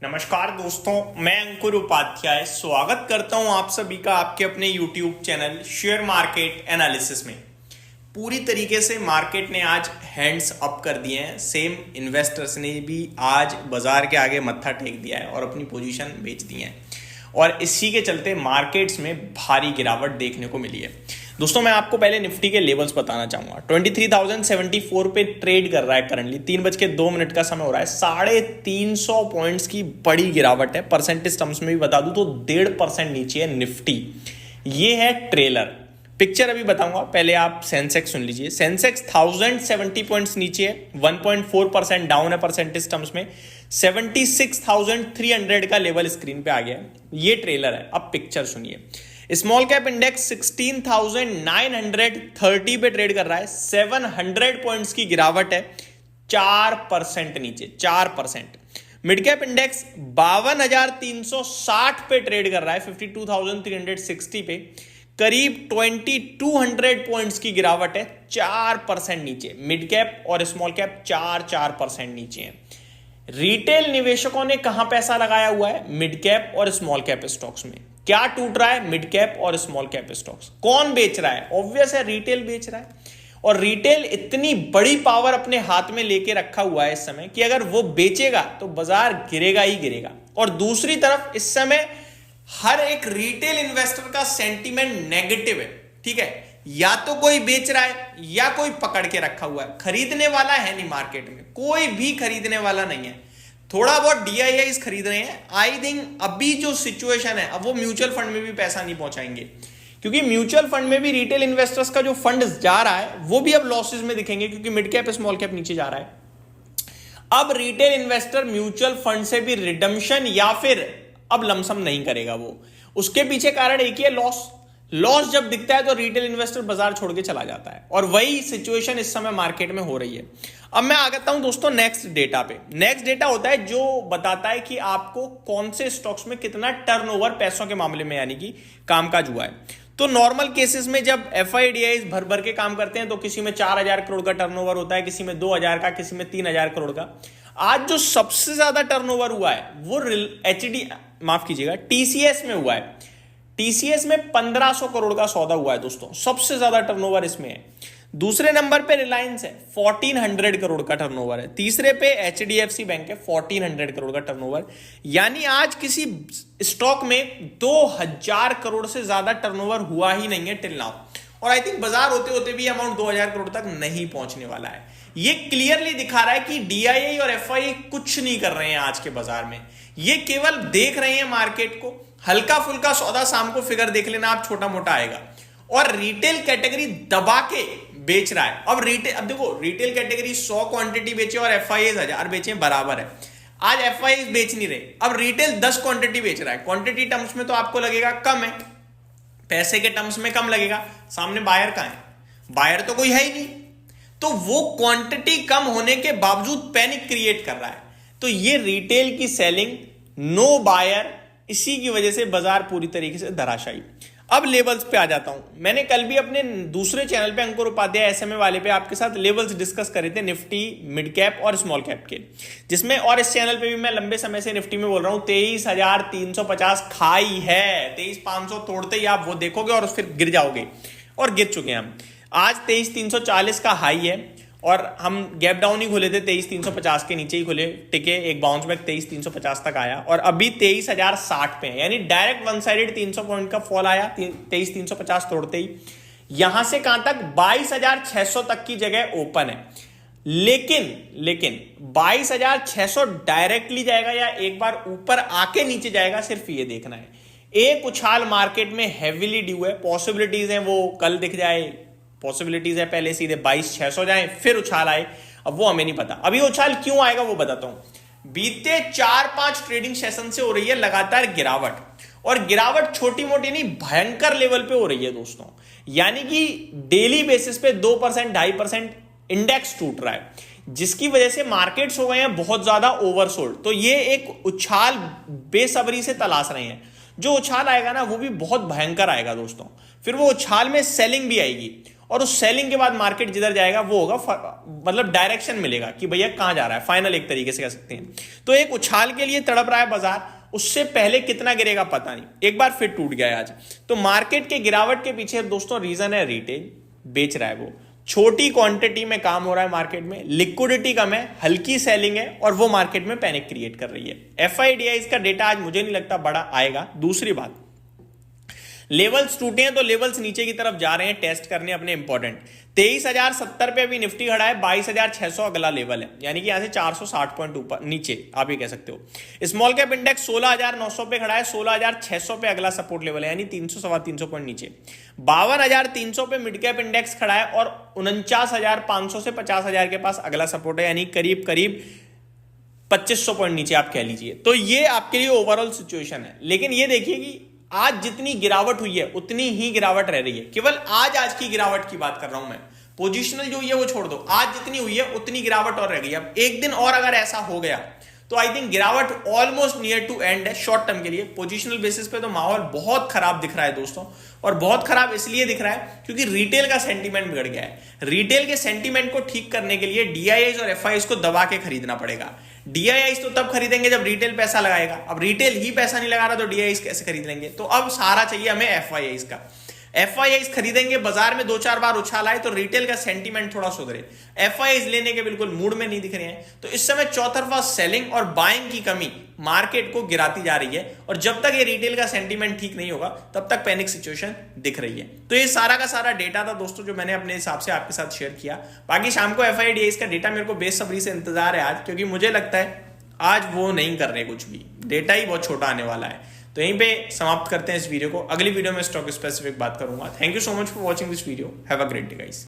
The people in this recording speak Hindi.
नमस्कार दोस्तों, मैं अंकुर उपाध्याय स्वागत करता हूं आप सभी का आपके अपने YouTube channel share market analysis में। पूरी तरीके से मार्केट ने आज हैंड्स अप कर दिए हैं। सेम इन्वेस्टर्स ने भी आज बाजार के आगे मत्था टेक दिया है और अपनी पोजीशन बेच दी है और इसी के चलते मार्केट्स में भारी गिरावट देखने को मिली है। दोस्तों, मैं आपको पहले निफ्टी के लेवल्स बताना चाहूंगा। 23,074 पे ट्रेड कर रहा है करंटली। 3:02 का समय हो रहा है। 350 पॉइंट्स की बड़ी गिरावट है। परसेंटेज टर्म्स में भी बता दूं तो 1.5% नीचे है निफ्टी। ये है ट्रेलर। पिक्चर अभी बताऊंगा, पहले आप सेंसेक्स सुन लीजिए। सेंसेक्स 1070 पॉइंट्स नीचे है, 1.4% डाउन है परसेंटेज टर्म्स में। 76,300 का लेवल स्क्रीन पे आ गया है। ये ट्रेलर है। अब पिक्चर सुनिए। स्मॉल कैप इंडेक्स 16,930 पे ट्रेड कर रहा है। 700 पॉइंट्स की गिरावट है, 4% नीचे, 4%। मिड कैप इंडेक्स 52,360 पे ट्रेड कर रहा है, 52,360 पे, करीब 2,200 पॉइंट्स की गिरावट है, 4% नीचे। मिड कैप और स्मॉल कैप 4% नीचे है। रिटेल निवेशकों ने कहां पैसा लगाया हुआ है? मिड कैप और स्मॉल कैप स्टॉक्स में। क्या टूट रहा है? मिड कैप और स्मॉल कैप स्टॉक्स। कौन बेच रहा है? ऑब्वियस है, रिटेल बेच रहा है। और रिटेल इतनी बड़ी पावर अपने हाथ में लेके रखा हुआ है इस समय कि अगर वो बेचेगा तो बाजार गिरेगा ही गिरेगा। और दूसरी तरफ इस समय हर एक रिटेल इन्वेस्टर का सेंटीमेंट नेगेटिव है। ठीक है, या तो कोई बेच रहा है या कोई पकड़ के रखा हुआ है। खरीदने वाला है नहीं, मार्केट में कोई भी खरीदने वाला नहीं है। थोड़ा बहुत DIIs खरीद रहे हैं। आई थिंक अभी जो सिचुएशन है, अब वो म्यूचुअल फंड में भी पैसा नहीं पहुंचाएंगे, क्योंकि म्यूचुअल फंड में भी रिटेल इन्वेस्टर्स का जो फंड जा रहा है वो भी अब लॉसेस में दिखेंगे, क्योंकि मिड कैप स्मॉल कैप नीचे जा रहा है। अब रिटेल इन्वेस्टर म्यूचुअल फंड से भी रिडम्पशन या फिर अब लमसम नहीं करेगा। वो उसके पीछे कारण एक ही है, लॉस जब दिखता है तो रिटेल इन्वेस्टर बाजार छोड़ के चला जाता है। और वही सिचुएशन इस समय मार्केट में हो रही है। अब मैं आ जाता हूं दोस्तों नेक्स्ट डेटा पे। नेक्स्ट डेटा होता है जो बताता है कि आपको कौन से स्टॉक्स में कितना टर्नओवर पैसों के मामले में यानी कि कामकाज हुआ है। तो नॉर्मल केसेस में जब FIDIs भर भर के काम करते हैं तो किसी में 4,000 करोड़ का टर्नओवर होता है, किसी में 2,000 का, किसी में 3,000 करोड़ का। आज जो सबसे ज्यादा टर्नओवर हुआ है वो TCS में हुआ है। TCS में 1,500 करोड़ का सौदा हुआ है दोस्तों, सबसे ज्यादा टर्नओवर इसमें है। दूसरे नंबर पे रिलायंस है, 1,400 करोड़ का टर्नओवर है। तीसरे पे HDFC बैंक है, 1,400 करोड़ का टर्नओवर। यानी आज किसी स्टॉक में 2,000 करोड़ से ज्यादा टर्नओवर हुआ ही नहीं है टिल नाउ। और आई थिंक बाजार होते होते भी अमाउंट 2,000 करोड़ तक नहीं पहुंचने वाला है। ये क्लियरली दिखा रहा है कि DII और FI कुछ नहीं कर रहे हैं आज के बाजार में। ये केवल देख रहे हैं मार्केट को। हल्का फुल्का सौदा शाम को फिगर देख लेना आप, छोटा मोटा आएगा। और रिटेल कैटेगरी दबा के बेच रहा है। अब देखो, रिटेल कैटेगरी 100 क्वांटिटी बेचे और FIs 1,000 बेचे, बराबर है। आज FIs बेच नहीं रहे, अब रिटेल 10 क्वांटिटी बेच रहा है। क्वांटिटी टर्म्स में तो आपको लगेगा कम है, पैसे के टर्म्स में कम लगेगा। सामने बायर कहां है? बायर तो कोई है ही नहीं। तो वो क्वांटिटी कम होने के बावजूद पैनिक क्रिएट कर रहा है। तो ये रिटेल की सेलिंग, नो बायर, इसी की वजह से बाजार पूरी तरीके से धराशायी। अब लेवल्स पे आ जाता हूं। मैंने कल भी अपने दूसरे चैनल पे अंकुर उपाध्याय SMA वाले पे आपके साथ लेवल्स डिस्कस करे थे, निफ्टी, मिड कैप और स्मॉल कैप के, जिसमें और इस चैनल पे भी मैं लंबे समय से निफ्टी में बोल रहा हूं 23,350 खाई है। 23,500 तोड़ते ही आप वो देखोगे और फिर गिर जाओगे, और गिर चुके हैं हम। आज 23,340 का हाई है और हम गैप डाउन ही खुले थे, 23,350 के नीचे ही खुले, टिके, एक बाउंस बैक 23,350 तक आया और अभी 23,060 पे है। यानी डायरेक्ट वन साइडेड 300 पॉइंट का फॉल आया 23,350 तोड़ते ही। यहां से कहां तक? 22,600 तक की जगह ओपन है। लेकिन 22,600 डायरेक्टली जाएगा या एक बार ऊपर आके नीचे जाएगा, सिर्फ ये देखना है। एक उछाल मार्केट में हैविली ड्यू है। पॉसिबिलिटीज है वो कल दिख जाए, पॉसिबिलिटीज है पहले सीधे 22,600 जाए फिर उछाल आए। अब वो हमें नहीं पता। अभी उछाल क्यों आएगा वो बताता हूं। बीते 4-5 ट्रेडिंग सेशन से हो रही है लगातार गिरावट, और गिरावट छोटी मोटी नहीं, भयंकर लेवल पे हो रही है दोस्तों। यानी कि डेली बेसिस पे 2%, 2.5% इंडेक्स टूट रहा है, जिसकी वजह से मार्केट्स हो गए हैं बहुत ज्यादा ओवरसोल्ड। तो ये एक उछाल बेसब्री से तलाश रहे हैं। जो उछाल आएगा ना वो भी बहुत भयंकर आएगा दोस्तों। फिर वो उछाल में सेलिंग भी आएगी और उस सेलिंग के बाद मार्केट जिधर जाएगा वो होगा, मतलब डायरेक्शन मिलेगा कि भैया कहां जा रहा है, फाइनल एक तरीके से कह सकते हैं। तो एक उछाल के लिए तड़प रहा है बाजार, उससे पहले कितना गिरेगा पता नहीं, एक बार फिर टूट गया आज। तो मार्केट के गिरावट के पीछे दोस्तों रीजन है रिटेल बेच रहा है, वो छोटी क्वांटिटी में काम हो रहा है मार्केट में, लिक्विडिटी कम है, हल्की सेलिंग है और वो मार्केट में पैनिक क्रिएट कर रही है। एफआईडीआई का डेटा आज मुझे नहीं लगता बड़ा आएगा। दूसरी बात, लेवल्स टूटे हैं तो लेवल्स नीचे की तरफ जा रहे हैं टेस्ट करने अपने इंपॉर्टेंट। 23,070 पे अभी निफ्टी खड़ा है, 22,600 अगला लेवल है, यानी कि यहां से 460 पॉइंट ऊपर नीचे आप ये कह सकते हो। स्मॉल कैप इंडेक्स 16,900 पे खड़ा है, 16,600 पे अगला सपोर्ट लेवल है, यानी 300-325 पॉइंट नीचे। 52,300 पे मिड कैप इंडेक्स खड़ा है और 49,500 से 50,000 के पास अगला सपोर्ट है, यानी करीब करीब 2500 पॉइंट नीचे आप कह लीजिए। तो ये आपके लिए ओवरऑल सिचुएशन है। लेकिन ये देखिए कि आज जितनी गिरावट हुई है उतनी ही गिरावट रह रही है, केवल आज की गिरावट की बात कर रहा हूं मैं, पोजिशनल जो हुई है वो छोड़ दो, आज जितनी हुई है उतनी गिरावट और रह गई। अब एक दिन और अगर ऐसा हो गया तो आई थिंक गिरावट ऑलमोस्ट नियर टू एंड है शॉर्ट टर्म के लिए। पोजिशनल बेसिस पे तो माहौल बहुत खराब दिख रहा है दोस्तों, और बहुत खराब इसलिए दिख रहा है क्योंकि रिटेल का सेंटीमेंट बिगड़ गया है। रिटेल के सेंटीमेंट को ठीक करने के लिए डीआईआईज और एफआईआईज को दबा के खरीदना पड़ेगा। डीआईआईज तो तब खरीदेंगे जब रिटेल पैसा लगाएगा, अब रिटेल ही पैसा नहीं लगा रहा तो डीआईआईज कैसे खरीद लेंगे? तो अब सहारा चाहिए हमें एफआईआईज का। एफआईआईज खरीदेंगे, बाजार में 2-4 बार उछाल आए तो रिटेल का सेंटीमेंट थोड़ा सुधरे। एफआईआईज लेने के बिल्कुल मूड में नहीं दिख रहे हैं, तो इस समय चौतरफा सेलिंग और बाइंग की कमी मार्केट को गिराती जा रही है, और जब तक ये रिटेल का सेंटीमेंट ठीक नहीं होगा तब तक पैनिक सिचुएशन दिख रही है। तो ये सारा का सारा डेटा था दोस्तों जो मैंने अपने हिसाब से आपके साथ शेयर किया। बाकी शाम को एफआईडीआईज का डेटा मेरे को बेसब्री से इंतजार है आज, क्योंकि मुझे लगता है आज वो नहीं कर रहे कुछ भी, डेटा ही बहुत छोटा आने वाला है। तो यहीं पे समाप्त करते हैं इस वीडियो को, अगली वीडियो में स्टॉक स्पेसिफिक बात करूंगा। Thank you so much for watching this video, have a great day guys.